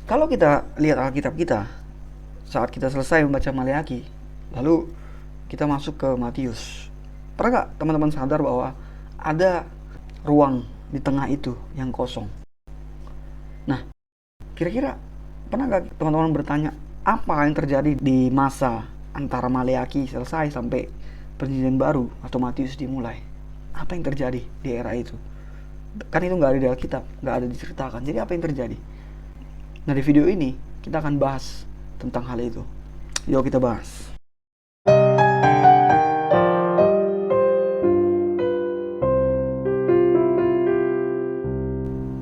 Kalau kita lihat Alkitab kita, saat kita selesai membaca Maleakhi, lalu kita masuk ke Matius. Pernah gak teman-teman sadar bahwa ada ruang di tengah itu yang kosong? Nah, kira-kira pernah gak teman-teman bertanya apa yang terjadi di masa antara Maleakhi selesai sampai Perjanjian Baru atau Matius dimulai? Apa yang terjadi di era itu? Kan itu nggak ada di Alkitab, nggak ada diceritakan. Jadi apa yang terjadi? Nah, di video ini kita akan bahas tentang hal itu. Yuk kita bahas.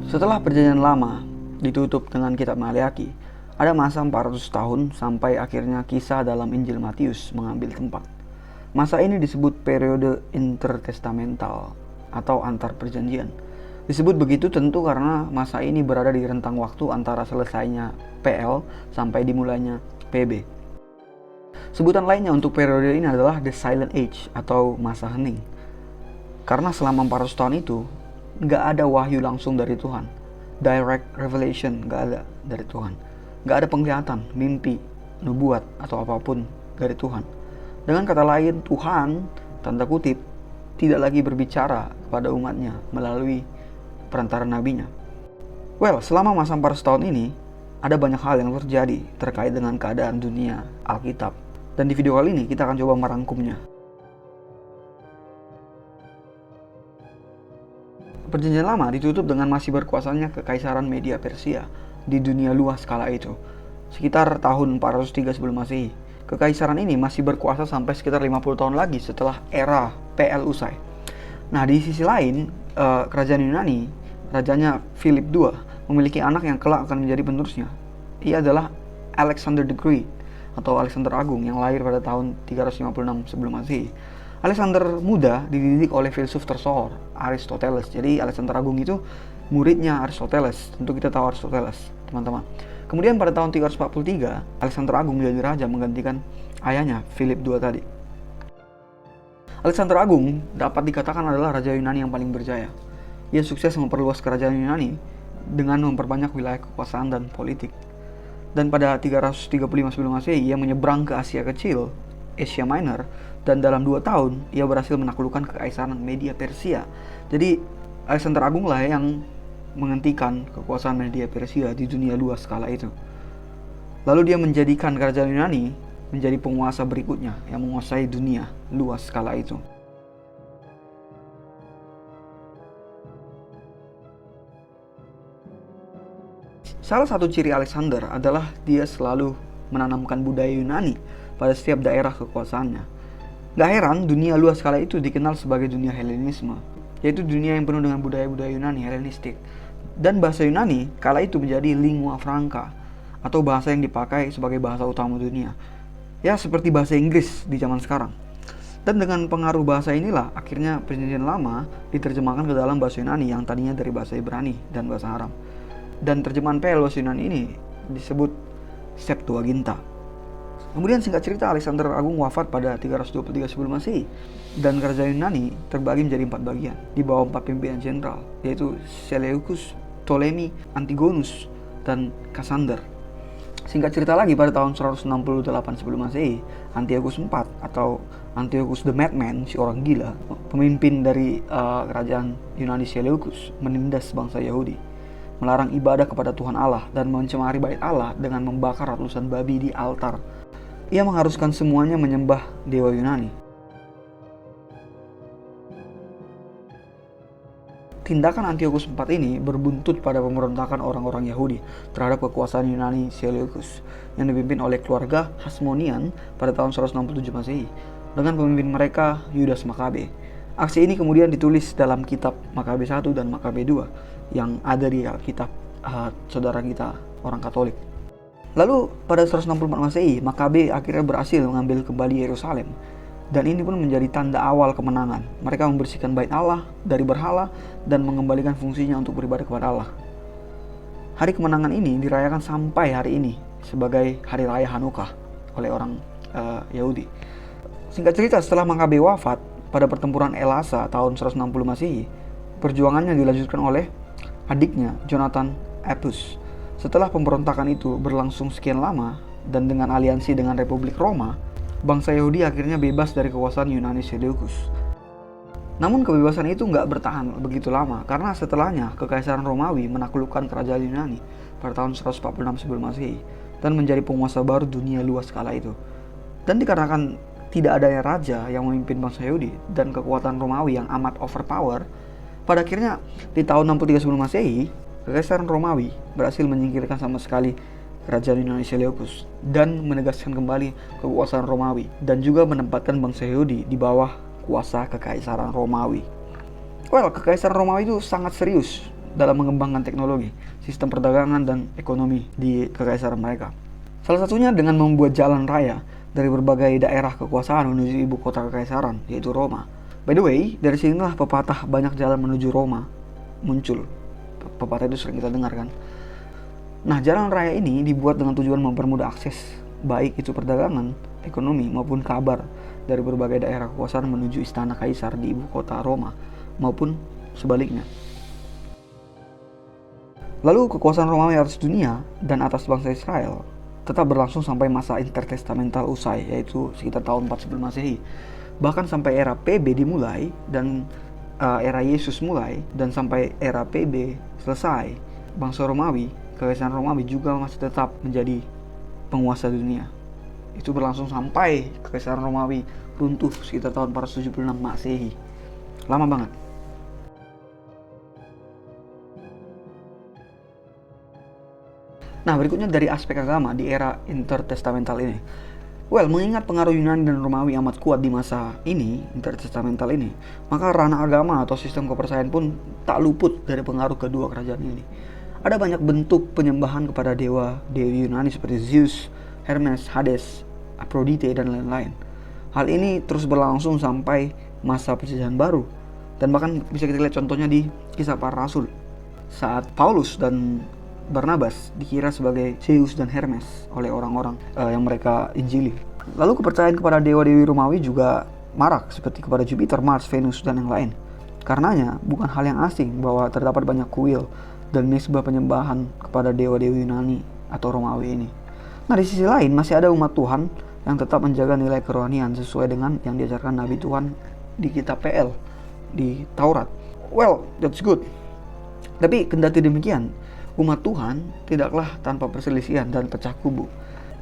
Setelah Perjanjian Lama ditutup dengan kitab Maleakhi, ada masa 400 tahun sampai akhirnya kisah dalam Injil Matius mengambil tempat. Masa ini disebut periode intertestamental atau antar perjanjian. Disebut begitu tentu karena masa ini berada di rentang waktu antara selesainya PL sampai dimulainya PB. Sebutan lainnya untuk periode ini adalah The Silent Age atau masa hening. Karena selama 400 tahun itu nggak ada wahyu langsung dari Tuhan. Direct revelation nggak ada dari Tuhan. Nggak ada penglihatan, mimpi, nubuat atau apapun dari Tuhan. Dengan kata lain, Tuhan, tanda kutip, tidak lagi berbicara kepada umatnya melalui perantara nabinya. Well, selama masa 400 tahun ini, ada banyak hal yang terjadi terkait dengan keadaan dunia Alkitab. Dan di video kali ini kita akan coba merangkumnya. Perjanjian Lama ditutup dengan masih berkuasanya Kekaisaran Media Persia di dunia luas kala itu, sekitar tahun 403 sebelum Masehi. Kekaisaran ini masih berkuasa sampai sekitar 50 tahun lagi setelah era PL usai. Nah, di sisi lain, kerajaan Yunani, rajanya Philip II, memiliki anak yang kelak akan menjadi penerusnya. Ia adalah Alexander the Great atau Alexander Agung yang lahir pada tahun 356 sebelum Masehi. Alexander muda dididik oleh filsuf tersohor Aristoteles. Jadi Alexander Agung itu muridnya Aristoteles. Tentu kita tahu Aristoteles, teman-teman. Kemudian pada tahun 343, Alexander Agung menjadi raja menggantikan ayahnya, Philip II tadi. Alexander Agung dapat dikatakan adalah raja Yunani yang paling berjaya. Ia sukses memperluas kerajaan Yunani dengan memperbanyak wilayah kekuasaan dan politik. Dan pada 335 sebelum Masehi, ia menyeberang ke Asia Kecil, Asia Minor, dan dalam 2 tahun ia berhasil menaklukkan Kekaisaran Media Persia. Jadi Alexander Agung lah yang menghentikan kekuasaan Media Persia di dunia luas kala itu. Lalu dia menjadikan kerajaan Yunani menjadi penguasa berikutnya yang menguasai dunia luas kala itu. Salah satu ciri Alexander adalah dia selalu menanamkan budaya Yunani pada setiap daerah kekuasaannya. Gak heran dunia luas kala itu dikenal sebagai dunia Helenisme, yaitu dunia yang penuh dengan budaya-budaya Yunani Helenistik. Dan bahasa Yunani kala itu menjadi lingua franca atau bahasa yang dipakai sebagai bahasa utama dunia. Ya, seperti bahasa Inggris di zaman sekarang. Dan dengan pengaruh bahasa inilah akhirnya Perjanjian Lama diterjemahkan ke dalam bahasa Yunani yang tadinya dari bahasa Ibrani dan bahasa Aram. Dan terjemahan PL bahasa Yunani ini disebut Septuaginta. Kemudian singkat cerita, Alexander Agung wafat pada 323 sebelum Masehi dan kerajaan Yunani terbagi menjadi 4 bagian di bawah 4 pimpinan jenderal, yaitu Seleucus, Ptolemy, Antigonus, dan Cassander. Singkat cerita lagi, pada tahun 168 sebelum Masehi, Antiochus IV atau Antiochus the Madman, si orang gila, pemimpin dari kerajaan Yunani Seleucus, menindas bangsa Yahudi, melarang ibadah kepada Tuhan Allah dan mencemari bait Allah dengan membakar ratusan babi di altar. Ia mengharuskan semuanya menyembah dewa Yunani. Tindakan Antiochus IV ini berbuntut pada pemberontakan orang-orang Yahudi terhadap kekuasaan Yunani Seleucus yang dipimpin oleh keluarga Hasmonean pada tahun 167 Masehi dengan pemimpin mereka Yudas Makabe. Aksi ini kemudian ditulis dalam kitab Makabe 1 dan Makabe 2 yang ada di Alkitab saudara kita orang Katolik. Lalu pada 164 Masehi, Makabe akhirnya berhasil mengambil kembali Yerusalem. Dan ini pun menjadi tanda awal kemenangan. Mereka membersihkan bait Allah dari berhala dan mengembalikan fungsinya untuk beribadah kepada Allah. Hari kemenangan ini dirayakan sampai hari ini sebagai hari raya Hanukkah oleh orang Yahudi. Singkat cerita, setelah Makabe wafat pada pertempuran Elasa tahun 160 Masehi, perjuangannya dilanjutkan oleh adiknya Jonathan Epus. Setelah pemberontakan itu berlangsung sekian lama dan dengan aliansi dengan Republik Roma, bangsa Yahudi akhirnya bebas dari kekuasaan Yunani Seleucus. Namun kebebasan itu nggak bertahan begitu lama, karena setelahnya Kekaisaran Romawi menaklukkan kerajaan Yunani pada tahun 146 sebelum Masehi dan menjadi penguasa baru dunia luas kala itu. Dan dikarenakan tidak adanya raja yang memimpin bangsa Yahudi dan kekuatan Romawi yang amat overpower, pada akhirnya di tahun 63 sebelum Masehi, Kekaisaran Romawi berhasil menyingkirkan sama sekali kerajaan Yunani Seleucus dan menegaskan kembali kekuasaan Romawi dan juga menempatkan bangsa Yahudi di bawah kuasa Kekaisaran Romawi. Kekaisaran Romawi itu sangat serius dalam mengembangkan teknologi, sistem perdagangan dan ekonomi di kekaisaran mereka. Salah satunya dengan membuat jalan raya dari berbagai daerah kekuasaan menuju ibu kota kekaisaran, yaitu Roma. By the way, dari sinilah pepatah banyak jalan menuju Roma muncul. Pepatah itu sering kita dengar kan. Nah, jalan raya ini dibuat dengan tujuan mempermudah akses, baik itu perdagangan, ekonomi, maupun kabar dari berbagai daerah kekuasaan menuju istana kaisar di ibu kota Roma, maupun sebaliknya. Lalu kekuasaan Romawi atas dunia dan atas bangsa Israel tetap berlangsung sampai masa intertestamental usai, yaitu sekitar tahun 4 sebelum Masehi. Bahkan sampai era PB dimulai dan era Yesus mulai, dan sampai era PB selesai, bangsa Romawi, Kekaisaran Romawi juga masih tetap menjadi penguasa dunia. Itu berlangsung sampai Kekaisaran Romawi runtuh sekitar tahun 476 Masehi. Lama banget. Nah, berikutnya dari aspek agama di era intertestamental ini. Mengingat pengaruh Yunani dan Romawi amat kuat di masa ini, intertestamental ini, maka ranah agama atau sistem kepercayaan pun tak luput dari pengaruh kedua kerajaan ini. Ada banyak bentuk penyembahan kepada dewa-dewi Yunani seperti Zeus, Hermes, Hades, Aphrodite, dan lain-lain. Hal ini terus berlangsung sampai masa perjanjian baru, dan bahkan bisa kita lihat contohnya di Kisah Para Rasul saat Paulus dan Barnabas dikira sebagai Zeus dan Hermes oleh orang-orang yang mereka injili. Lalu kepercayaan kepada dewa-dewi Romawi juga marak seperti kepada Jupiter, Mars, Venus, dan yang lain. Karenanya bukan hal yang asing bahwa terdapat banyak kuil dan nisbah penyembahan kepada dewa-dewi Yunani atau Romawi ini. Nah, di sisi lain masih ada umat Tuhan yang tetap menjaga nilai kerohanian sesuai dengan yang diajarkan Nabi Tuhan di kitab PL, di Taurat. That's good. Tapi kendati demikian, umat Tuhan tidaklah tanpa perselisihan dan pecah kubu.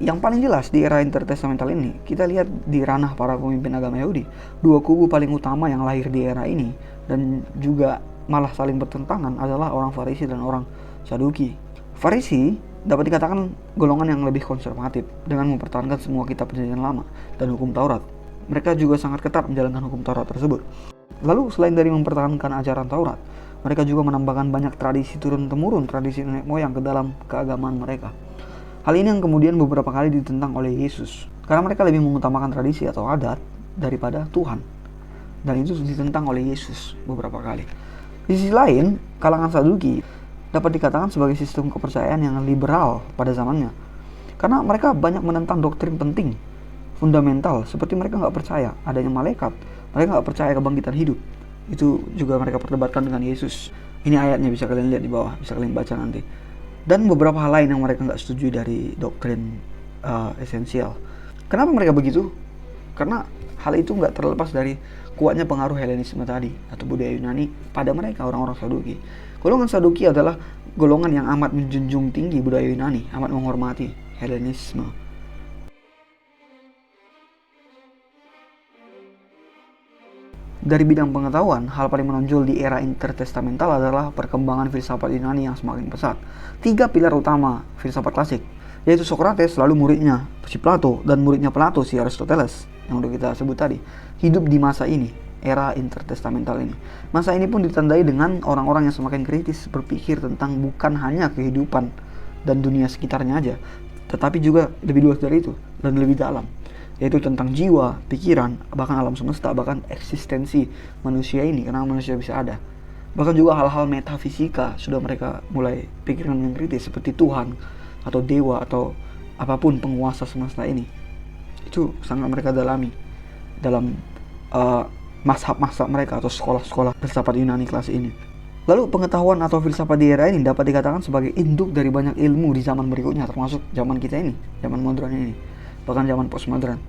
Yang paling jelas di era intertestamental ini, kita lihat di ranah para pemimpin agama Yahudi, dua kubu paling utama yang lahir di era ini dan juga malah saling bertentangan adalah orang Farisi dan orang Saduki. Farisi dapat dikatakan golongan yang lebih konservatif dengan mempertahankan semua kitab perjanjian lama dan hukum Taurat. Mereka juga sangat ketat menjalankan hukum Taurat tersebut. Lalu selain dari mempertahankan ajaran Taurat, mereka juga menambahkan banyak tradisi turun-temurun, tradisi nenek moyang ke dalam keagamaan mereka. Hal ini yang kemudian beberapa kali ditentang oleh Yesus, karena mereka lebih mengutamakan tradisi atau adat daripada Tuhan. Dan itu ditentang oleh Yesus beberapa kali. Di sisi lain, kalangan Saduki dapat dikatakan sebagai sistem kepercayaan yang liberal pada zamannya, karena mereka banyak menentang doktrin penting, fundamental, seperti mereka nggak percaya adanya malaikat, mereka nggak percaya kebangkitan hidup. Itu juga mereka perdebatkan dengan Yesus. Ini ayatnya bisa kalian lihat di bawah, bisa kalian baca nanti. Dan beberapa hal lain yang mereka nggak setuju dari doktrin esensial. Kenapa mereka begitu? Karena hal itu nggak terlepas dari kuatnya pengaruh Helenisme tadi atau budaya Yunani pada mereka, orang-orang Saduki. Golongan Saduki adalah golongan yang amat menjunjung tinggi budaya Yunani, amat menghormati Helenisme. Dari bidang pengetahuan, hal paling menonjol di era intertestamental adalah perkembangan filsafat Yunani yang semakin pesat. 3 pilar utama filsafat klasik, yaitu Socrates, lalu muridnya si Plato, dan muridnya Plato si Aristoteles yang udah kita sebut tadi, hidup di masa ini, era intertestamental ini. Masa ini pun ditandai dengan orang-orang yang semakin kritis berpikir tentang bukan hanya kehidupan dan dunia sekitarnya aja, tetapi juga lebih luas dari itu dan lebih dalam, yaitu tentang jiwa, pikiran, bahkan alam semesta, bahkan eksistensi manusia ini, kenapa manusia bisa ada. Bahkan juga hal-hal metafisika sudah mereka mulai pikirkan dengan kritis, seperti Tuhan atau dewa atau apapun penguasa semesta ini. Itu sangat mereka dalami dalam mazhab-mazhab mereka atau sekolah-sekolah filsafat Yunani kelas ini. Lalu pengetahuan atau filsafat di era ini dapat dikatakan sebagai induk dari banyak ilmu di zaman berikutnya, termasuk zaman kita ini, zaman modern ini, bahkan zaman postmodern.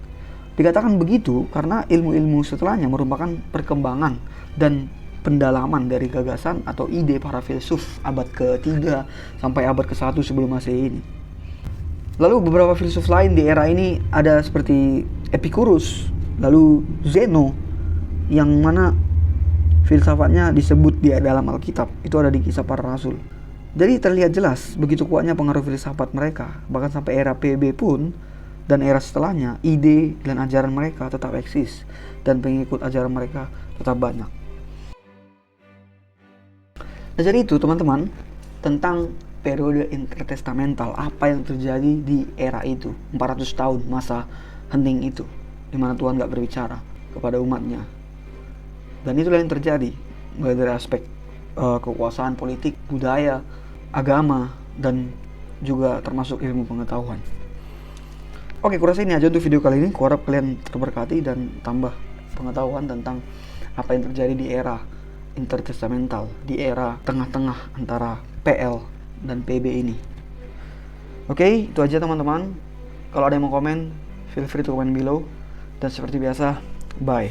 Dikatakan begitu karena ilmu-ilmu setelahnya merupakan perkembangan dan pendalaman dari gagasan atau ide para filsuf abad ke-3 sampai abad ke-1 sebelum Masehi ini. Lalu beberapa filsuf lain di era ini ada seperti Epicurus, lalu Zeno, yang mana filsafatnya disebut di dalam Alkitab, itu ada di Kisah Para Rasul. Jadi terlihat jelas begitu kuatnya pengaruh filsafat mereka, bahkan sampai era PB pun dan era setelahnya, ide dan ajaran mereka tetap eksis dan pengikut ajaran mereka tetap banyak. Nah, jadi itu teman-teman tentang periode intertestamental, apa yang terjadi di era itu, 400 tahun masa hening itu, di mana Tuhan gak berbicara kepada umatnya. Dan itulah yang terjadi, mulai dari aspek kekuasaan politik, budaya, agama, dan juga termasuk ilmu pengetahuan. Oke, kurasa ini aja untuk video kali ini. Kuharap kalian terberkati dan tambah pengetahuan tentang apa yang terjadi di era intertestamental, di era tengah-tengah antara PL dan PB ini. Oke, itu aja teman-teman. Kalau ada yang mau komen, feel free to comment below. Dan seperti biasa, bye.